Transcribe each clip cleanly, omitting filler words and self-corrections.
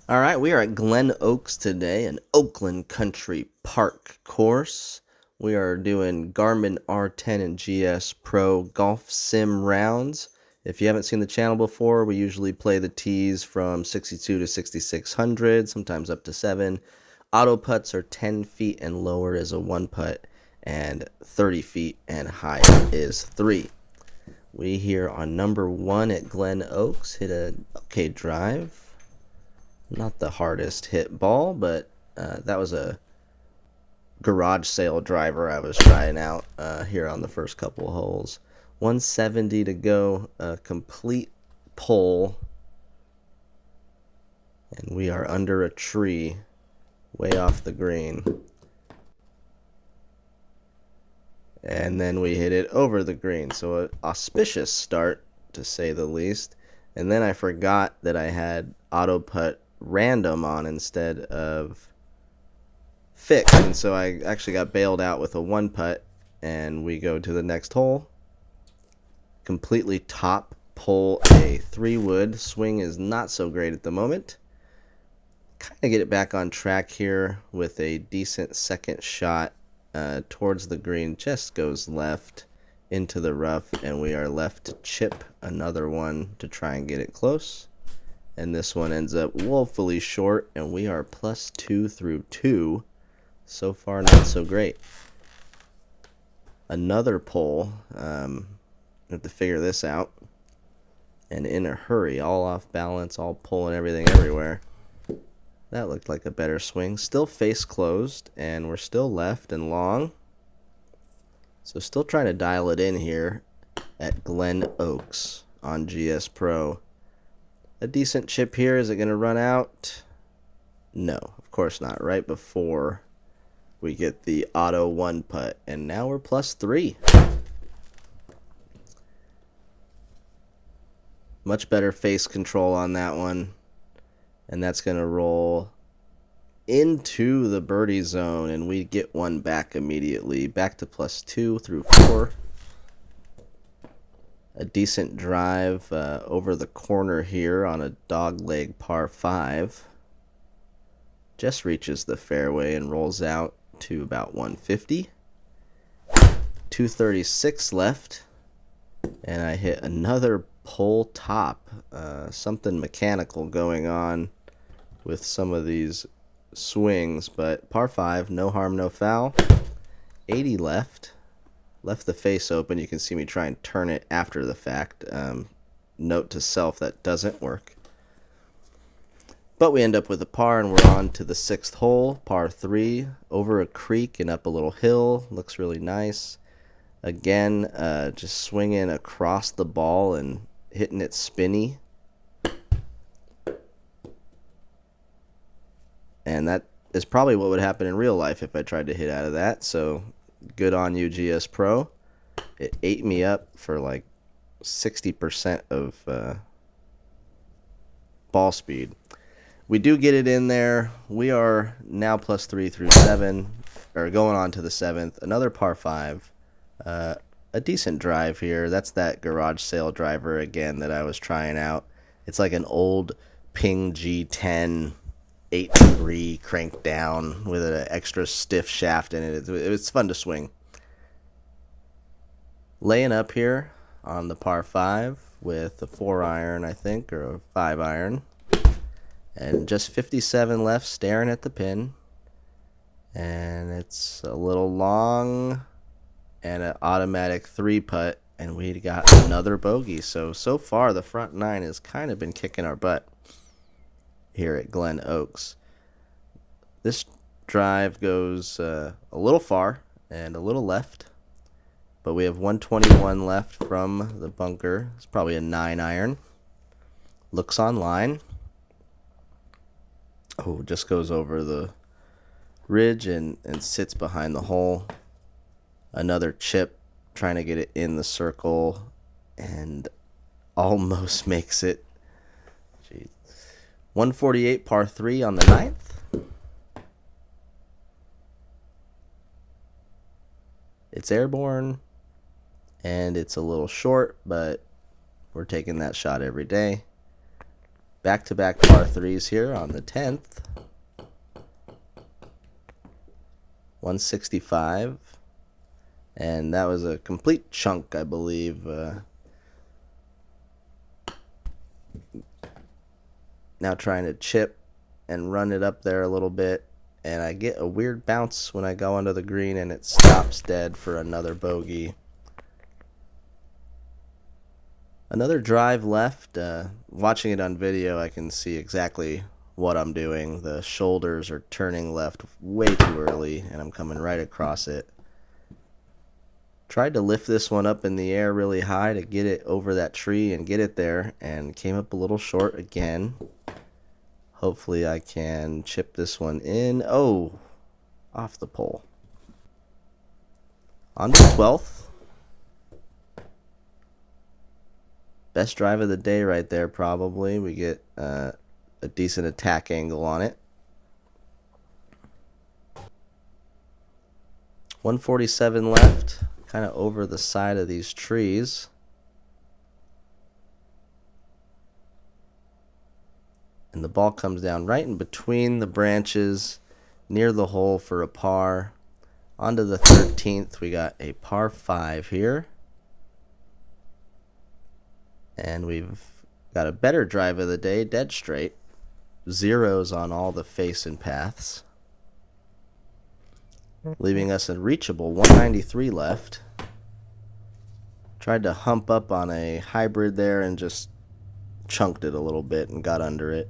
All right, we are at Glen Oaks today, an Oakland Country Park course. We are doing GARMIN R10 and GSPRO golf sim rounds. If you haven't seen the channel before, we usually play the tees from 62 to 6600, sometimes up to 7. Auto putts are 10 feet and lower is a 1 putt, and 30 feet and higher is 3. We here on number 1 at Glen Oaks hit a okay drive. Not the hardest hit ball, but that was a garage sale driver I was trying out here on the first couple of holes. 170 to go, a complete pull, and we are under a tree way off the green. And then we hit it over the green, so an auspicious start, to say the least. And then I forgot that I had auto putt random on instead of fixed, and so I actually got bailed out with a 1 putt, and we go to the next hole. Completely top pull, a 3-wood. Swing is not so great at the moment. Kind of get it back on track here with a decent second shot towards the green. Just goes left into the rough, and we are left to chip another one to try and get it close. And this one ends up woefully short, and we are +2 through 2. So far, not so great. Another pull. Have to figure this out. And in a hurry, all off balance, all pulling everything everywhere. That looked like a better swing. Still face closed, and we're still left and long. So still trying to dial it in here at Glen Oaks on GSPRO. A decent chip here. Is it going to run out? No, of course not. Right before we get the auto 1 putt, and now we're +3. Much better face control on that one, and that's going to roll into the birdie zone, and we get one back immediately. Back to +2 through 4. A decent drive over the corner here on a dogleg par 5. Just reaches the fairway and rolls out to about 150. 236 left, and I hit another pull top. Something mechanical going on with some of these swings, but par 5, no harm, no foul. 80 left. Left the face open. You can see me try and turn it after the fact. Note to self, that doesn't work. But we end up with a par, and we're on to the 6th hole, par 3, over a creek and up a little hill. Looks really nice. Again, just swinging across the ball and hitting it spinny. And that is probably what would happen in real life if I tried to hit out of that. So good on you, GSPRO. It ate me up for like 60% of ball speed. We do get it in there. We are now +3 through 7, or going on to the 7th. Another par 5. A decent drive here. That's that garage sale driver again that I was trying out. It's like an old Ping G10 8-degree cranked down with an extra stiff shaft in it. It's fun to swing. Laying up here on the par 5 with a 4-iron, I think, or a 5-iron. And just 57 left, staring at the pin. And it's a little long, and an automatic 3-putt, and we got another bogey. So far, the front 9 has kind of been kicking our butt here at Glen Oaks. This drive goes a little far and a little left, but we have 121 left from the bunker. It's probably a 9-iron. Looks online. Oh, just goes over the ridge and sits behind the hole. Another chip, trying to get it in the circle, and almost makes it. Jeez. 148 par 3 on the 9th. It's airborne, and it's a little short, but we're taking that shot every day. Back-to-back par 3s here on the 10th. 165. And that was a complete chunk, I believe. Now trying to chip and run it up there a little bit. And I get a weird bounce when I go onto the green, and it stops dead for another bogey. Another drive left. Watching it on video, I can see exactly what I'm doing. The shoulders are turning left way too early, and I'm coming right across it. Tried to lift this one up in the air really high to get it over that tree and get it there, and came up a little short again. Hopefully I can chip this one in. Oh, off the pole. On to 12th. Best drive of the day right there, probably. We get a decent attack angle on it. 147 left, kind of over the side of these trees. And the ball comes down right in between the branches near the hole for a par. Onto the 13th, we got a par 5 here. And we've got a better drive of the day, dead straight. Zeros on all the face and paths, leaving us a reachable 193 left. Tried to hump up on a hybrid there and just chunked it a little bit and got under it.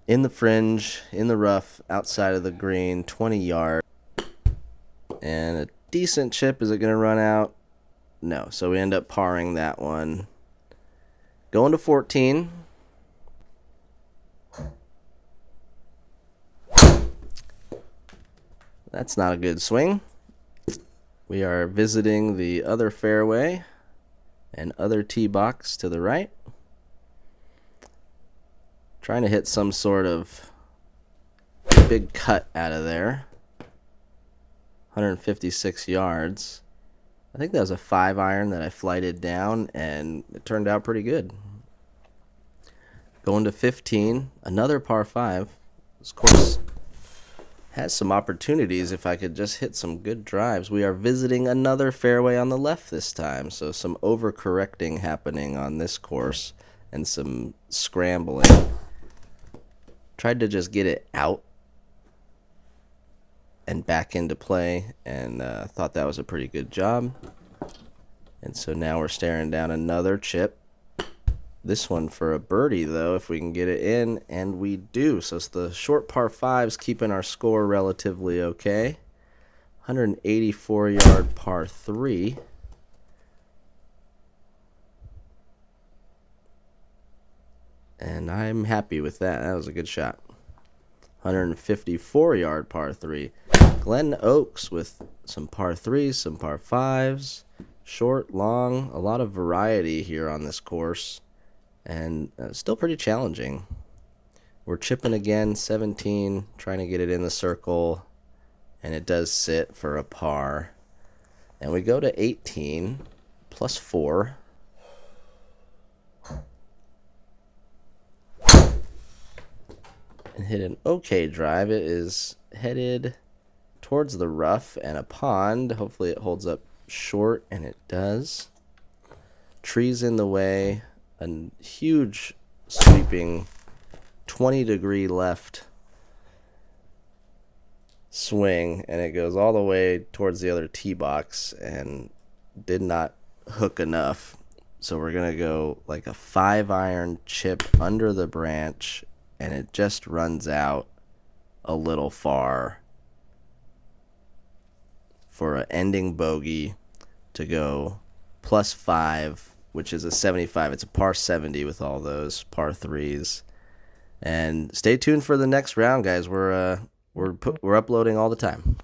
In the fringe, in the rough, outside of the green, 20 yards. And a decent chip. Is it going to run out? No, so we end up parring that one. Going to 14. That's not a good swing. We are visiting the other fairway and other tee box to the right. Trying to hit some sort of big cut out of there. 156 yards. I think that was a 5-iron that I flighted down, and it turned out pretty good. Going to 15, another par 5. This course has some opportunities if I could just hit some good drives. We are visiting another fairway on the left this time, so some overcorrecting happening on this course and some scrambling. Tried to just get it out and back into play, and thought that was a pretty good job. And so now we're staring down another chip. This one for a birdie, though, if we can get it in, and we do. So it's the short par 5s keeping our score relatively okay. 184-yard par 3. And I'm happy with that. That was a good shot. 154-yard par 3. GLEN OAKS with some par 3s, some par 5s. Short, long, a lot of variety here on this course. And still pretty challenging. We're chipping again, 17, trying to get it in the circle. And it does sit for a par. And we go to 18, plus 4. And hit an okay drive. It is headed towards the rough and a pond. Hopefully it holds up short, and it does. Trees in the way. A huge sweeping 20-degree left swing, and it goes all the way towards the other tee box and did not hook enough. So we're going to go like a 5-iron chip under the branch, and it just runs out a little far for an ending bogey to go plus 5, which is a 75. It's a par 70 with all those par 3s. And stay tuned for the next round, guys. We're uploading all the time.